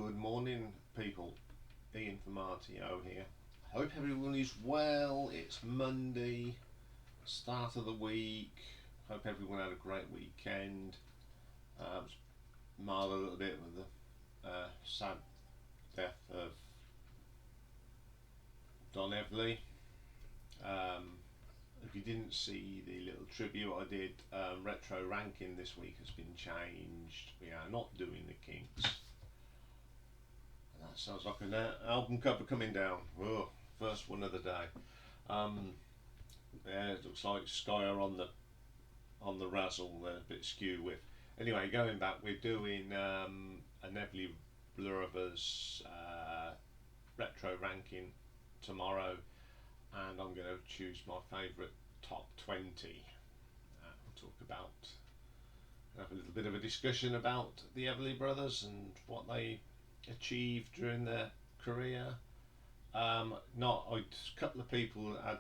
Good morning, people. Iain from RTO here. Hope everyone is well. It's Monday, start of the week. Hope everyone had a great weekend. Marred a little bit with the sad death of Don Everly. If you didn't see the little tribute I did, retro ranking this week has been changed. We are not doing the Kinks. That sounds like an album cover coming down. Oh, first one of the day. Yeah, it looks like Sky are on the razzle. They're a bit skew with. Anyway, going back, we're doing a Everly Brothers retro ranking tomorrow, and I'm going to choose my favourite top 20. We'll talk about, have a little bit of a discussion about the Everly Brothers and what they achieved during their career. A couple of people had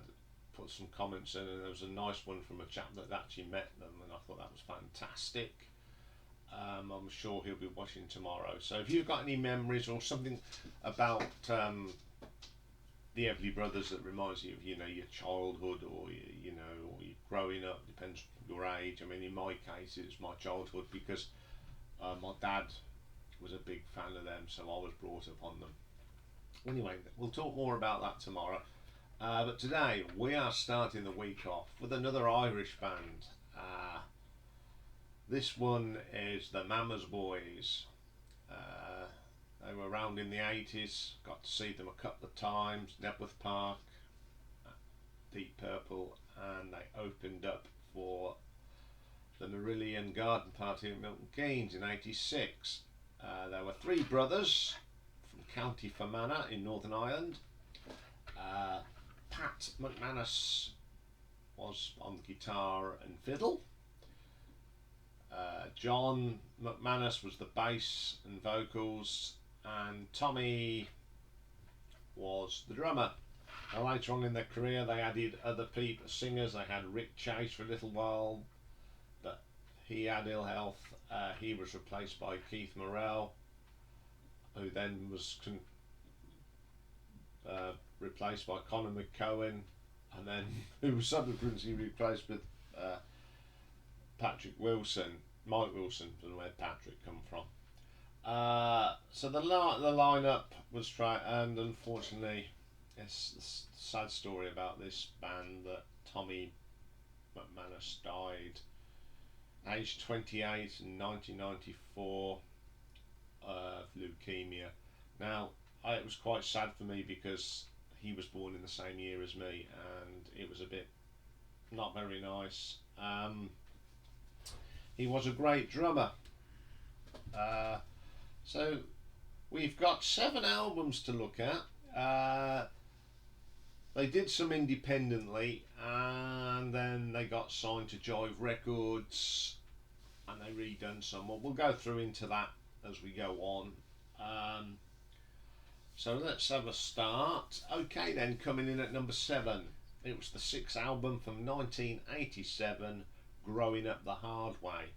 put some comments in, and there was a nice one from a chap that actually met them, and I thought that was fantastic. I'm sure he'll be watching tomorrow. So if you've got any memories or something about the Everly Brothers that reminds you of your childhood, or or your growing up, depends your age. I mean, in my case, it's my childhood because my dad was a big fan of them, so I was brought up on them. Anyway, we'll talk more about that tomorrow. But today we are starting the week off with another Irish band. This one is the Mama's Boys. They were around in the 80s, got to see them a couple of times, Nebworth Park, Deep Purple, and they opened up for the Marillion Garden Party at Milton Keynes in 86. There were three brothers from County Fermanagh in Northern Ireland. Pat McManus was on the guitar and fiddle. John McManus was the bass and vocals, and Tommy was the drummer. Now, later on in their career they added other people, singers. They had Rick Chase for a little while, but he had ill health. He was replaced by Keith Morrell, who then was replaced by Conor McCowan, and then who was subsequently replaced with Patrick Wilson, Mike Wilson, I don't know where Patrick come from. So the lineup was and unfortunately, it's a sad story about this band that Tommy McManus died aged 28 in 1994 of leukemia. Now, it was quite sad for me because he was born in the same year as me, and it was a bit not very nice. He was a great drummer. So we've got 7 albums to look at. They did some independently, and then they got signed to Jive Records, and they redone some. We'll go through into that as we go on. So let's have a start. Okay then, coming in at number 7, it was the 6th album from 1987, Growing Up the Hard Way.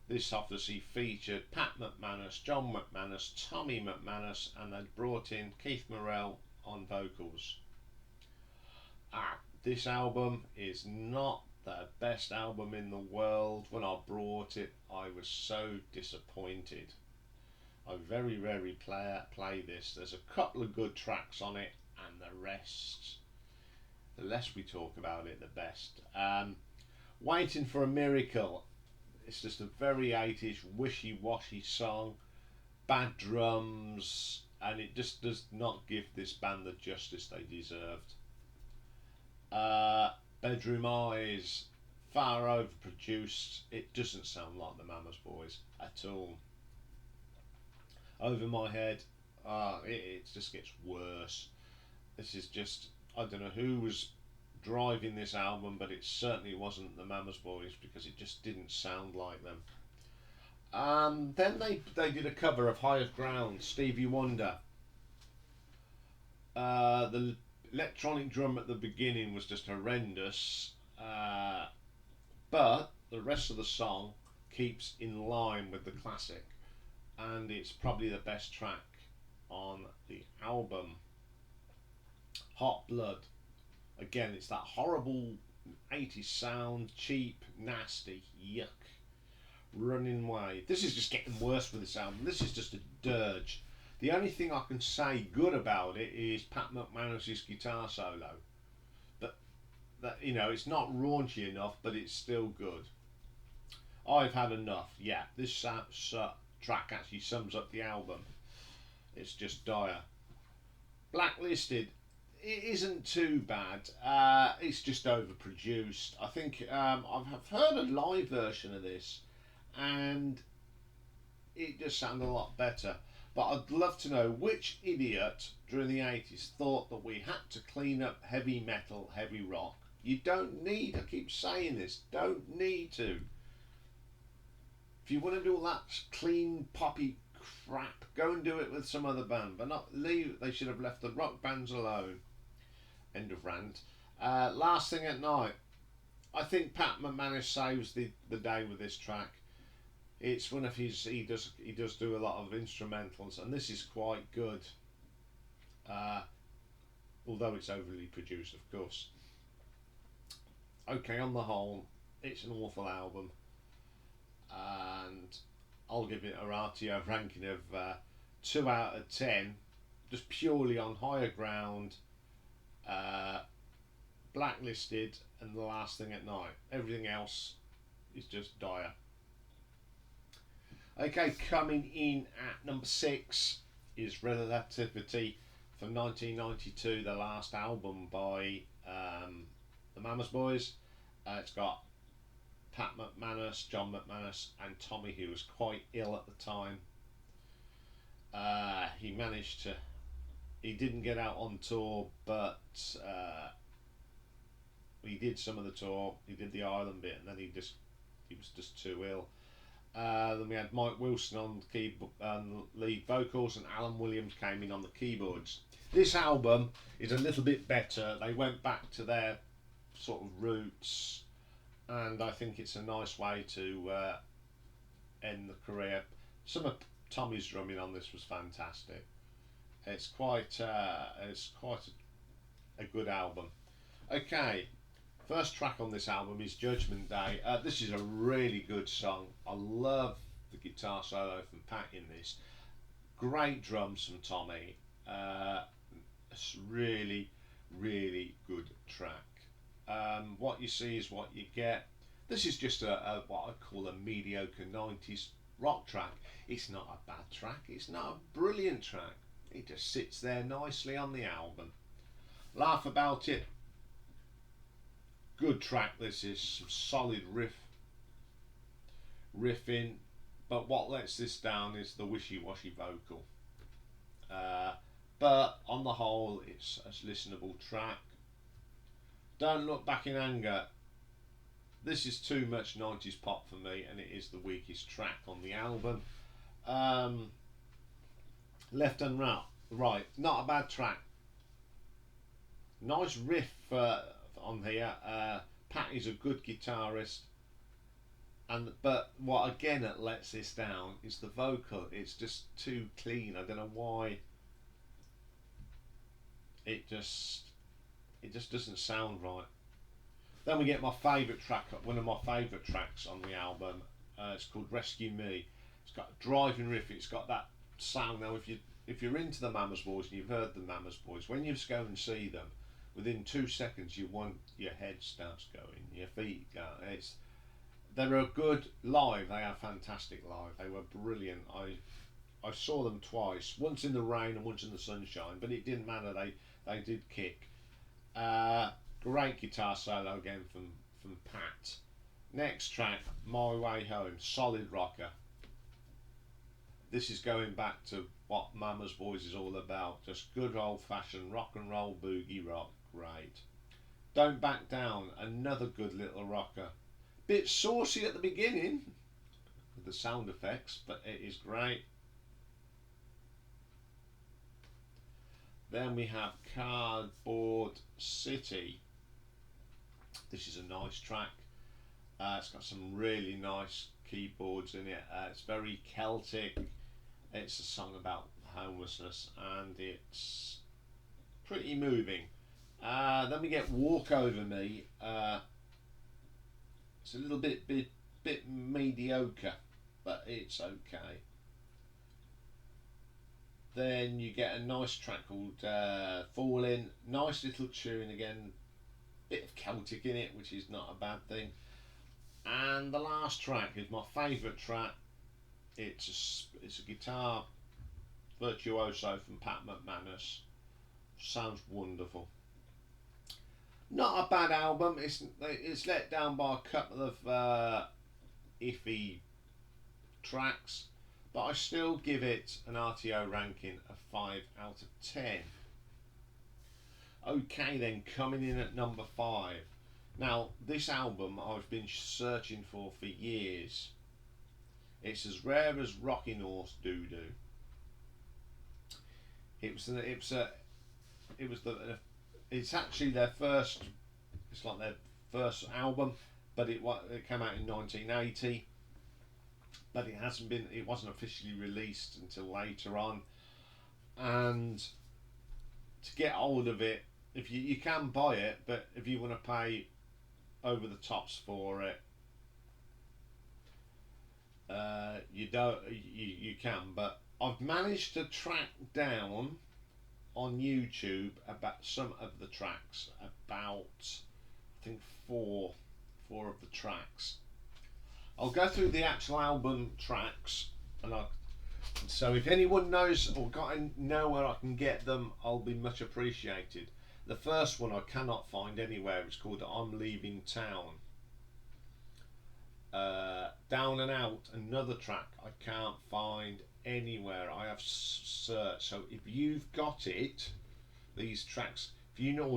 This obviously featured Pat McManus, John McManus, Tommy McManus, and they'd brought in Keith Morrell on vocals. This album is not the best album in the world. When I bought it, I was so disappointed. I very rarely play this. There's a couple of good tracks on it, and the less we talk about it, the best. Waiting for a Miracle. It's just a very 80s wishy-washy song, bad drums, and it just does not give this band the justice they deserved. Bedroom Eyes, far overproduced. It doesn't sound like the Mama's Boys at all. Over My Head, it just gets worse. This is just, I don't know who was driving this album, but it certainly wasn't the Mama's Boys because it just didn't sound like them. Then they did a cover of Higher Ground, Stevie Wonder. The electronic drum at the beginning was just horrendous, but the rest of the song keeps in line with the classic. and it's probably the best track on the album. Hot Blood. Again, it's that horrible 80s sound, cheap, nasty, yuck. Running Away. This is just getting worse with this album. This is just a dirge. The only thing I can say good about it is Pat McManus's guitar solo. That you know, it's not raunchy enough, but it's still good. I've Had Enough. Yeah, this track actually sums up the album. It's just dire. Blacklisted. It isn't too bad. It's just overproduced. I think I've heard a live version of this, and it just sounded a lot better. But I'd love to know which idiot during the 80s thought that we had to clean up heavy metal, heavy rock. You don't need, I keep saying this, don't need to. If you want to do all that clean, poppy crap, go and do it with some other band. But not leave, they should have left the rock bands alone. End of rant. Last Thing at Night. I think Pat McManus saves the day with this track. It's one of his. He does do a lot of instrumentals, and this is quite good. Although it's overly produced, of course. Okay, on the whole, it's an awful album, and I'll give it a ratio ranking of 2 out of 10, just purely on Higher Ground, Blacklisted, and The Last Thing at Night. Everything else is just dire. Okay, coming in at number 6 is Relativity from 1992, the last album by the Mamas Boys. It's got Pat McManus, John McManus, and Tommy, who was quite ill at the time. He didn't get out on tour, but he did some of the tour. He did the Ireland bit, and then he was just too ill. Then we had Mike Wilson on the lead vocals, and Alan Williams came in on the keyboards. This album is a little bit better. They went back to their sort of roots, and I think it's a nice way to end the career. Some of Tommy's drumming on this was fantastic. It's quite a good album. Okay. First track on this album is Judgement Day. This is a really good song. I love the guitar solo from Pat in this. Great drums from Tommy. It's really, really good track. What you see is what you get. This is just a what I call a mediocre 90s rock track. It's not a bad track. It's not a brilliant track. It just sits there nicely on the album. Laugh About It. Good track. This is some solid riffing, but what lets this down is the wishy-washy vocal. But on the whole, it's a listenable track. Don't Look Back in Anger. This is too much 90s pop for me, and it is the weakest track on the album. Left and Right, not a bad track. Nice riff on here. Pat is a good guitarist, but what again that lets this down is the vocal. It's just too clean. I don't know why. It just doesn't sound right. Then we get my favourite track, one of my favourite tracks on the album. It's called Rescue Me. It's got a driving riff. It's got that sound. Now, if you're into the Mamas Boys and you've heard the Mamas Boys, when you go and see them, within 2 seconds your head starts going, your feet go. They're a good live. They are fantastic live. They were brilliant. I saw them twice, once in the rain and once in the sunshine, but it didn't matter. They did kick. Great guitar solo again from Pat. Next track, My Way Home, solid rocker. This is going back to what Mama's Boys is all about, just good old-fashioned rock and roll boogie rock. Great. Don't Back Down, another good little rocker. Bit saucy at the beginning with the sound effects, but it is great. Then we have Cardboard City. This is a nice track. It's got some really nice keyboards in it. It's very Celtic. It's a song about homelessness, and it's pretty moving. Then we get Walk Over Me. It's a little bit mediocre, but it's okay. Then you get a nice track called Falling. Nice little tune again, bit of Celtic in it, which is not a bad thing. And the last track is my favourite track. It's a guitar virtuoso from Pat McManus. Sounds wonderful. Not a bad album. It's let down by a couple of iffy tracks, but I still give it an RTO ranking of 5 out of 10. Okay then, coming in at number 5. Now, this album I've been searching for years. It's as rare as Rocking Horse Doo Doo. It's actually their first. It's like their first album, but it came out in 1980. But it wasn't officially released until later on. And to get hold of it, if you can buy it, but if you want to pay over the tops for it, you can. But I've managed to track down on YouTube about some of the tracks, about I think four of the tracks. I'll go through the actual album tracks, so if anyone knows or know where I can get them, I'll be much appreciated. The first one I cannot find anywhere. It's called I'm Leaving Town. Down and Out, another track I can't find anywhere. I have searched. So if you've got it, these tracks, if you know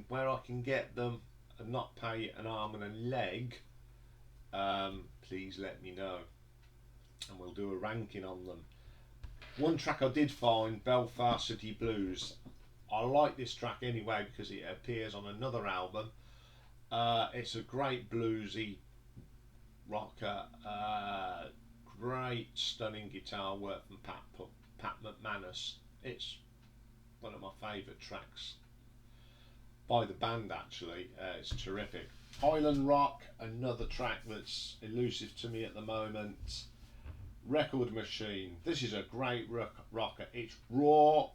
where I can get them and not pay an arm and a leg, please let me know, and we'll do a ranking on them. One track I did find, Belfast City Blues. I like this track anyway because it appears on another album. It's a great bluesy rocker, great stunning guitar work from Pat McManus. It's one of my favourite tracks by the band actually. It's terrific. Highland Rock, another track that's elusive to me at the moment. Record Machine, this is a great rocker. It's raw,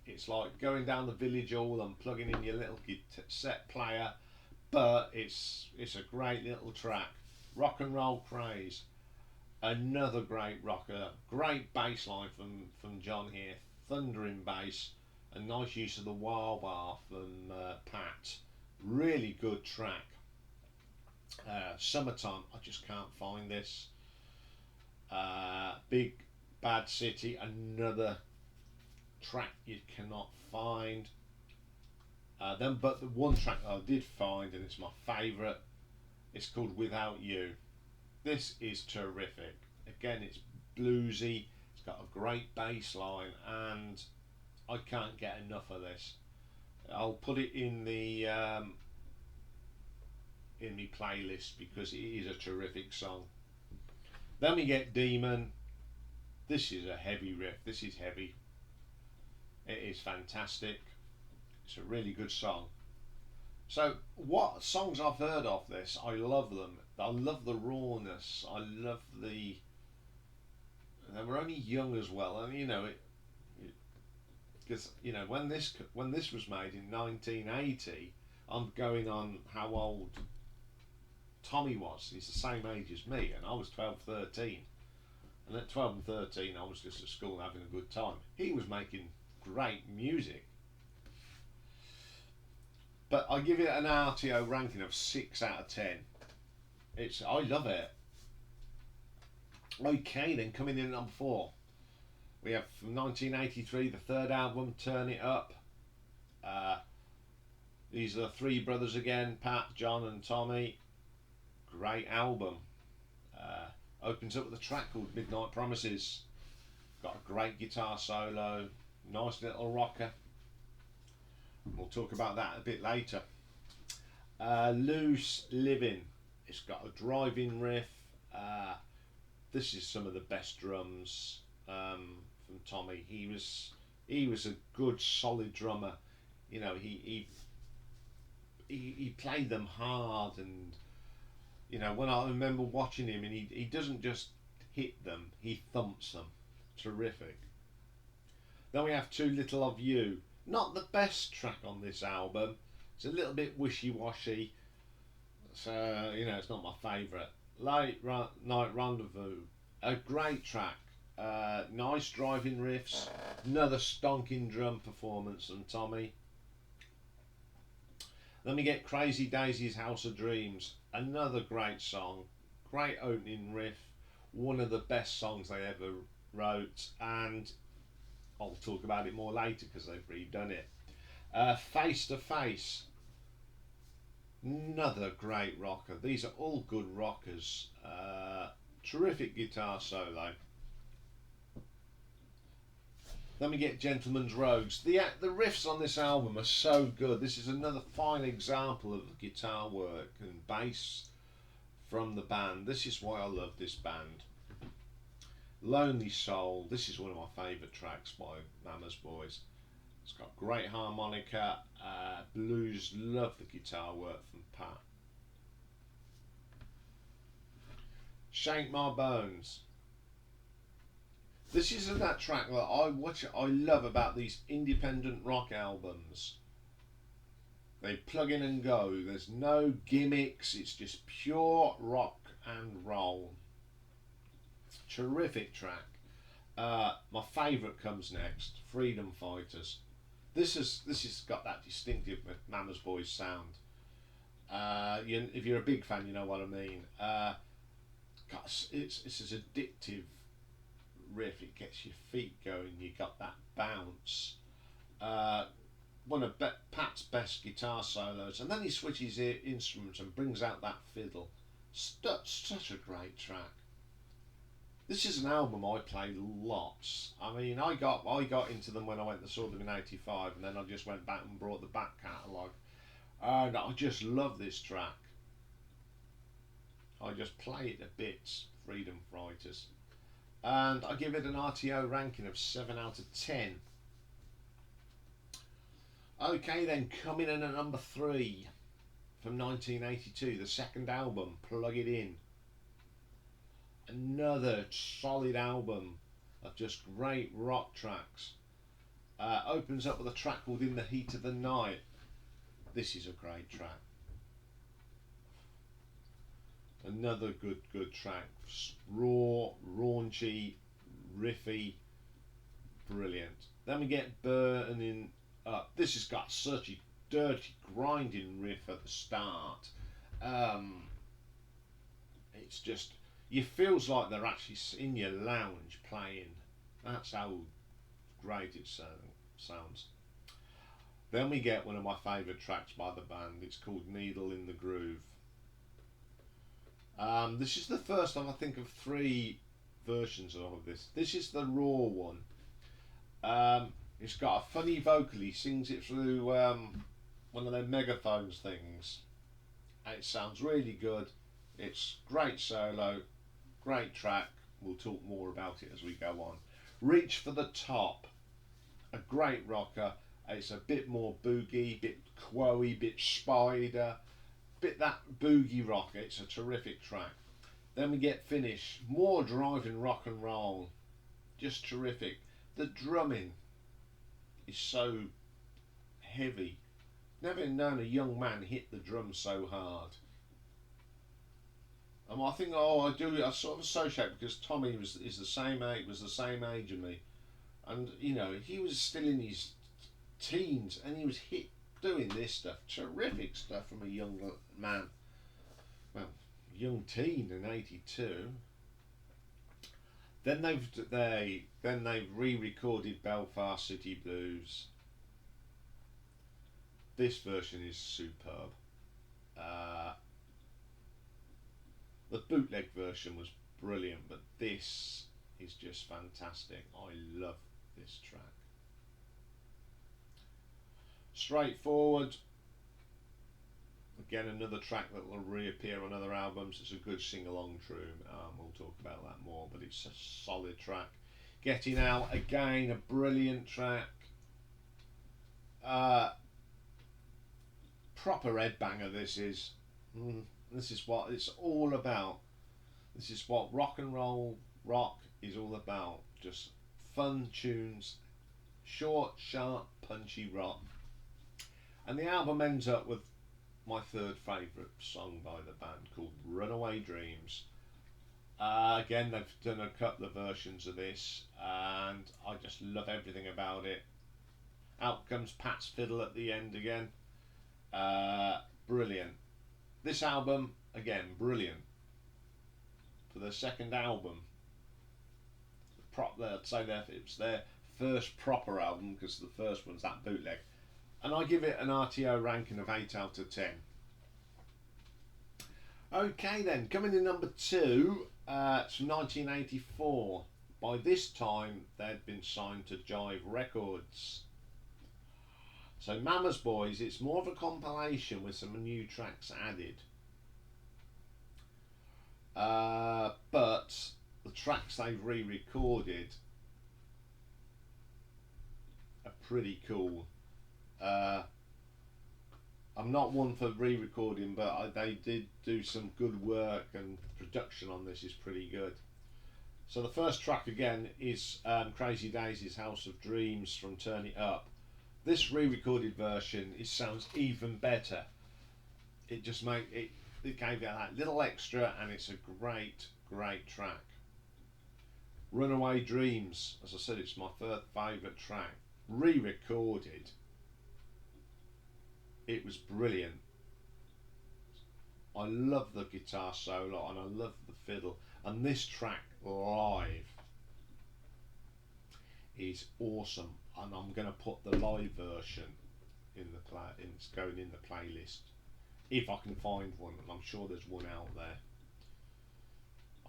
it's like going down the village hall and plugging in your little cassette player, but it's a great little track. Rock and Roll Craze, another great rocker. Great bass line from John here, thundering bass, a nice use of the wah-wah from Pat. Really good track. Summertime, I just can't find this. Big Bad City, another track you cannot find. But the one track I did find, and it's my favourite, it's called Without You. This is terrific. Again, it's bluesy, it's got a great bass line, and I can't get enough of this. I'll put it in the in my playlist because it is a terrific song. Then we get Demon. This is a heavy riff. This is heavy. It is fantastic. It's a really good song. So what songs I've heard of this, I love them. I love the rawness. I love they were only young as well, and because when this was made in 1980, I'm going on how old Tommy was. He's the same age as me, and I was 12, 13. And at 12 and 13, I was just at school having a good time. He was making great music. But I give it an RTO ranking of 6 out of 10. I love it. Okay, then coming in at number 4, we have from 1983 the third album, Turn It Up. These are the three brothers again, Pat, John, and Tommy. Great album. Opens up with a track called Midnight Promises. Got a great guitar solo, nice little rocker. We'll talk about that a bit later. Loose Living. It's got a driving riff. This is some of the best drums from Tommy. He was a good solid drummer. You know, he played them hard, and you know, when I remember watching him, and he doesn't just hit them, he thumps them. Terrific. Then we have Too Little of You. Not the best track on this album. It's a little bit wishy-washy. So, you know, it's not my favourite. Night Rendezvous. A great track. Nice driving riffs. Another stonking drum performance from Tommy. Then we get Crazy Daisy's House of Dreams. Another great song. Great opening riff. One of the best songs they ever wrote. And I'll talk about it more later because they've redone it. Face to Face. Another great rocker. These are all good rockers. Terrific guitar solo. Then we get Gentleman's Rogues. The riffs on this album are so good. This is another fine example of the guitar work and bass from the band. This is why I love this band. Lonely Soul. This is one of my favourite tracks by Mama's Boys. It's got great harmonica, blues. Love the guitar work from Pat. Shake My Bones. This isn't that track that I love about these independent rock albums. They plug in and go. There's no gimmicks. It's just pure rock and roll. Terrific track. My favourite comes next. Freedom Fighters. This has got that distinctive Mama's Boys sound. If you're a big fan, you know what I mean. It's an addictive riff. It gets your feet going. You got that bounce. One of Pat's best guitar solos, and then he switches instruments and brings out that fiddle. Such a great track. This is an album I played lots. I mean, I got into them when I went and saw them in '85, and then I just went back and brought the back catalogue, and I just love this track. I just play it to bits. Freedom Fighters. And I give it an RTO ranking of 7 out of 10. Okay then, coming in at number 3 from 1982, the second album, Plug It In. Another solid album of just great rock tracks. Opens up with a track called In the Heat of the Night. This is a great track. Another good track. Raw, raunchy, riffy, brilliant. Then we get Burning Up. This has got such a dirty, grinding riff at the start. It's just, you feels like they're actually in your lounge playing. That's how great it sounds. Then we get one of my favourite tracks by the band. It's called Needle in the Groove. This is the first of, I think, of 3 versions of this. This is the raw one. It's got a funny vocal. He sings it through one of their megaphones things. It sounds really good. It's great solo, great track. We'll talk more about it as we go on. Reach for the Top. A great rocker. It's a bit more boogie, bit quo-y, bit spider. Bit that boogie rock. It's a terrific track. Then we get Finish. More driving rock and roll. Just terrific. The drumming is so heavy. Never known a young man hit the drum so hard. And I think, I sort of associate, because Tommy was the same age as me, and you know, he was still in his teens and he was doing this stuff. Terrific stuff from a young man. Well, young teen in '82. Then they've re-recorded Belfast City Blues. This version is superb. The bootleg version was brilliant, but this is just fantastic. I love this track. Straightforward. Again, another track that will reappear on other albums. It's a good sing-along tune. We'll talk about that more, but it's a solid track. Getting Out, again, a brilliant track. Proper headbanger this is. This is what it's all about. This is what rock and roll rock is all about. Just fun tunes, short, sharp, punchy rock. And the album ends up with my third favourite song by the band, called Runaway Dreams. Again, they've done a couple of versions of this, and I just love everything about it. Out comes Pat's fiddle at the end again. Brilliant. This album, again, brilliant. For their second album, I'd say it was their first proper album, because the first one's that bootleg. And I give it an RTO ranking of 8 out of 10. Okay then, coming in number 2, it's 1984. By this time, they'd been signed to Jive Records. So Mama's Boys, it's more of a compilation with some new tracks added. But the tracks they've re-recorded are pretty cool. I'm not one for re-recording, but they did do some good work, and production on this is pretty good. So the first track again is Crazy Daisy's House of Dreams from Turn It Up. This re-recorded version sounds even better. It just it gave it that little extra, and it's a great track. Runaway Dreams, as I said, it's my third favourite track. Re-recorded, it was brilliant. I love the guitar solo and I love the fiddle, and this track live is awesome, and I'm going to put the live version in it's going in the playlist if I can find one, and I'm sure there's one out there.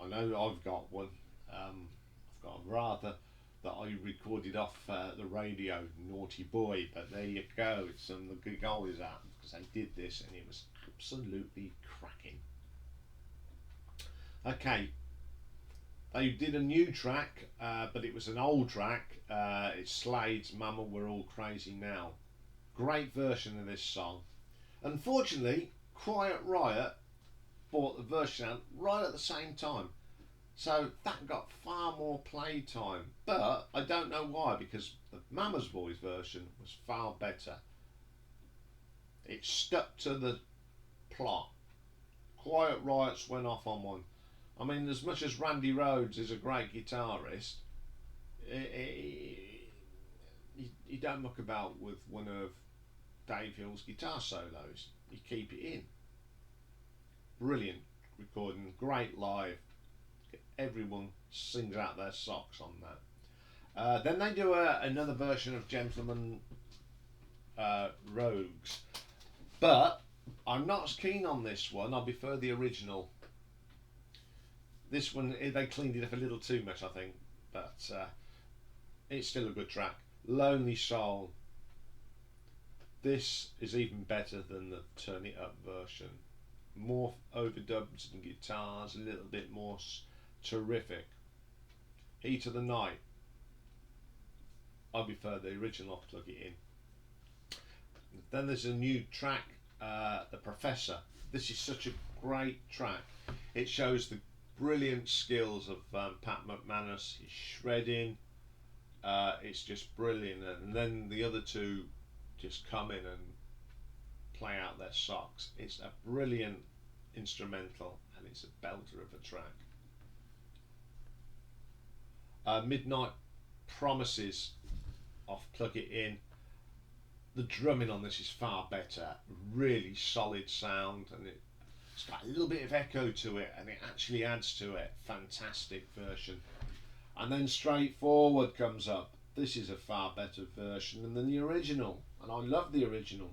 I know I've got one. I've got a rather that I recorded off the radio, Naughty Boy, but there you go, it's on the guys app, because they did this and it was absolutely cracking. Okay, they did a new track, but it was an old track. It's Slade's Mama We're All Crazy Now. Great version of this song. Unfortunately, Quiet Riot bought the version out right at the same time, so that got far more playtime, but I don't know why, because the Mama's Boys version was far better. It stuck to the plot. Quiet Riot's went off on one. I mean, as much as Randy Rhoads is a great guitarist, you don't muck about with one of Dave Hill's guitar solos. You keep it in. Brilliant recording, great live. Everyone sings out their socks on that. Then they do another version of Gentleman Rogues, but I'm not as keen on this one. I prefer the original. This one, they cleaned it up a little too much, I think, but it's still a good track. Lonely Soul. This is even better than the Turn It Up version. More overdubs and guitars, a little bit more terrific. Heat of the Night. I prefer the original. Plug it in. Then there's a new track, The Professor. This is such a great track. It shows the brilliant skills of Pat McManus. He's shredding. It's just brilliant. And then the other two just come in and play out their socks. It's a brilliant instrumental, and it's a belter of a track. Midnight Promises off Plug It In. The drumming on this is far better. Really solid sound, and it's got a little bit of echo to it, and it actually adds to it. Fantastic version. And then Straightforward comes up. This is a far better version than the original, and I love the original.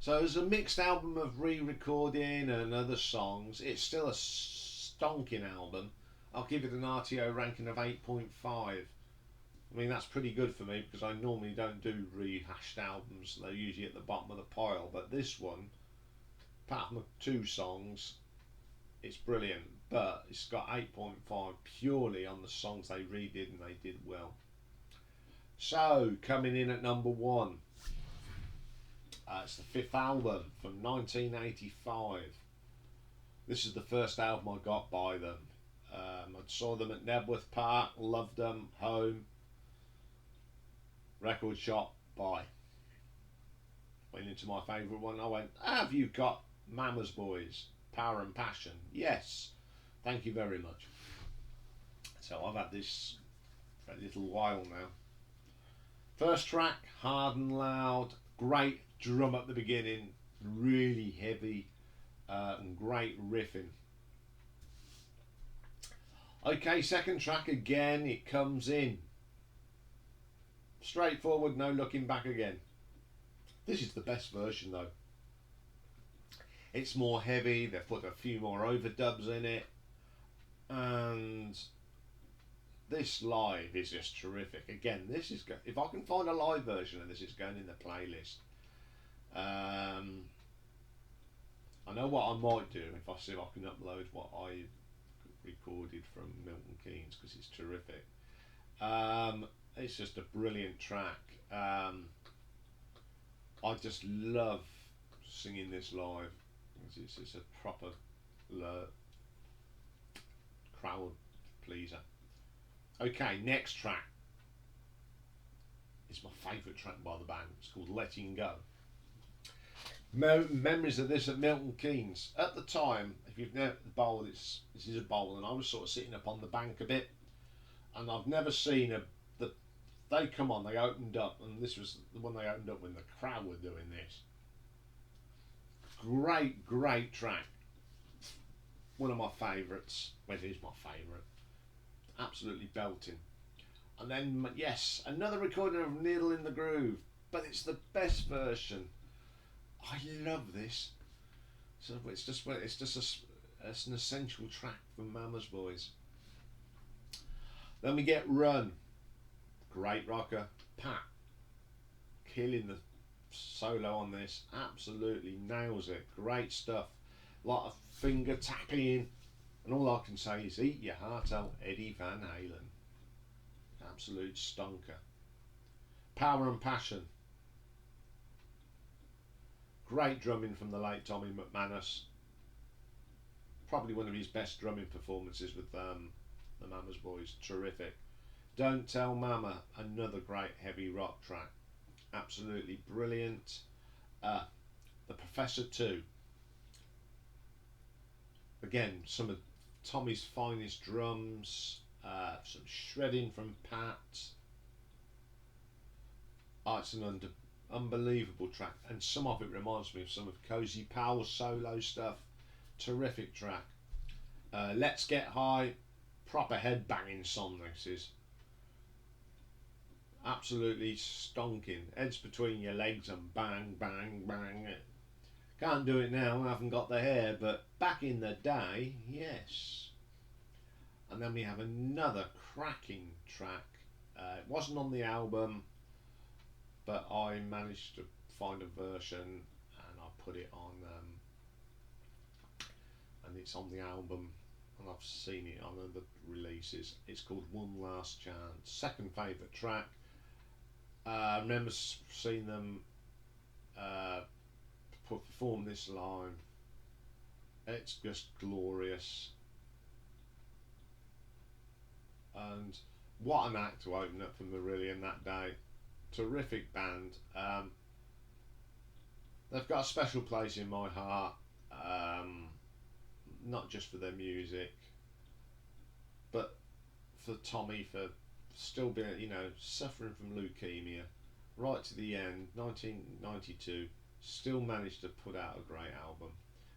So it's a mixed album of re-recording and other songs. It's still a stonking album. I'll give it an RTO ranking of 8.5. I mean, that's pretty good for me, because I normally don't do rehashed albums. They're usually at the bottom of the pile. But this one, apart from 2 songs, It's brilliant, but it's got 8.5 purely on the songs they redid, and they did well. So, coming in at number 1, it's the 5th album from 1985. This is the first album I got by them. I saw them at Nebworth Park, loved them, home, record shop, buy. Went into my favourite one, I went, have you got Mama's Boys, Power and Passion? Yes, thank you very much. So I've had this for a little while now. First track, hard and loud, great drum at the beginning, really heavy, and great riffing. Okay, second track again, it comes in. Straightforward, no looking back again. This is the best version though. It's more heavy, they've put a few more overdubs in it, and this live is just terrific. Again, this is if I can find a live version of this, it's going in the playlist. I know what I might do if I see if I can upload what I recorded from Milton Keynes, because it's terrific. It's just a brilliant track. I just love singing this live. It's a proper crowd pleaser. Okay, next track. It's my favourite track by the band. It's called Letting Go. Memories of this at Milton Keynes. At the time, if you've never bowled, this is a bowl, and I was sort of sitting up on the bank a bit, and I've never seen they come on, they opened up, and this was the one they opened up when the crowd were doing this. Great track. One of my favourites. Well, it is my favourite. Absolutely belting. And then, yes, another recording of Needle in the Groove, but it's the best version. I love this. So it's just it's an essential track from Mama's Boys. Then we get Run. Great rocker. Pat killing the solo on this. Absolutely nails it. Great stuff. A lot of finger tapping. And all I can say is eat your heart out, Eddie Van Halen. Absolute stonker. Power and Passion. Great drumming from the late Tommy McManus. Probably one of his best drumming performances with the Mama's Boys. Terrific. Don't Tell Mama, another great heavy rock track. Absolutely brilliant. The Professor 2. Again, some of Tommy's finest drums. Some shredding from Pat. It's an unbelievable track, and some of it reminds me of some of Cozy Powell's solo stuff. Terrific track. Let's Get High. Proper head banging song this is. Absolutely stonking. Heads between your legs and bang bang bang. Can't do it now, I haven't got the hair, but back in the day, yes. And then we have another cracking track. It wasn't on the album, but I managed to find a version and I put it on, and it's on the album, and I've seen it on other releases. It's called One Last Chance. Second favourite track. I remember seeing them perform this live. It's just glorious. And what an act to open up for Marillion that day. Terrific band. They've got a special place in my heart, not just for their music, but for Tommy, for still being, suffering from leukemia right to the end. 1992, still managed to put out a great album.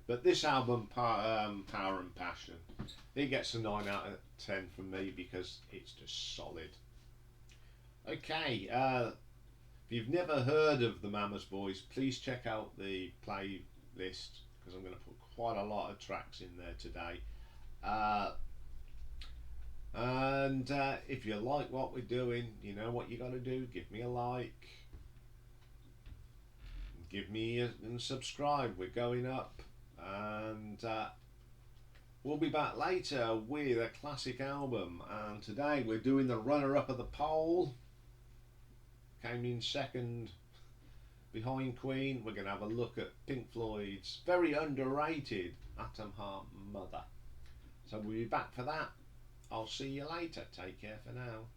But this album, Power and Passion, it gets a 9 out of 10 from me because it's just solid. Okay, if you've never heard of the Mama's Boys, please check out the playlist, because I'm going to put quite a lot of tracks in there today. And if you like what we're doing, you know what you got to do. Give me a like, give me and subscribe. We're going up, and We'll be back later with a classic album, and today we're doing the runner-up of the poll. Came in second behind Queen. We're going to have a look at Pink Floyd's very underrated Atom Heart Mother. So we'll be back for that. I'll see you later. Take care for now.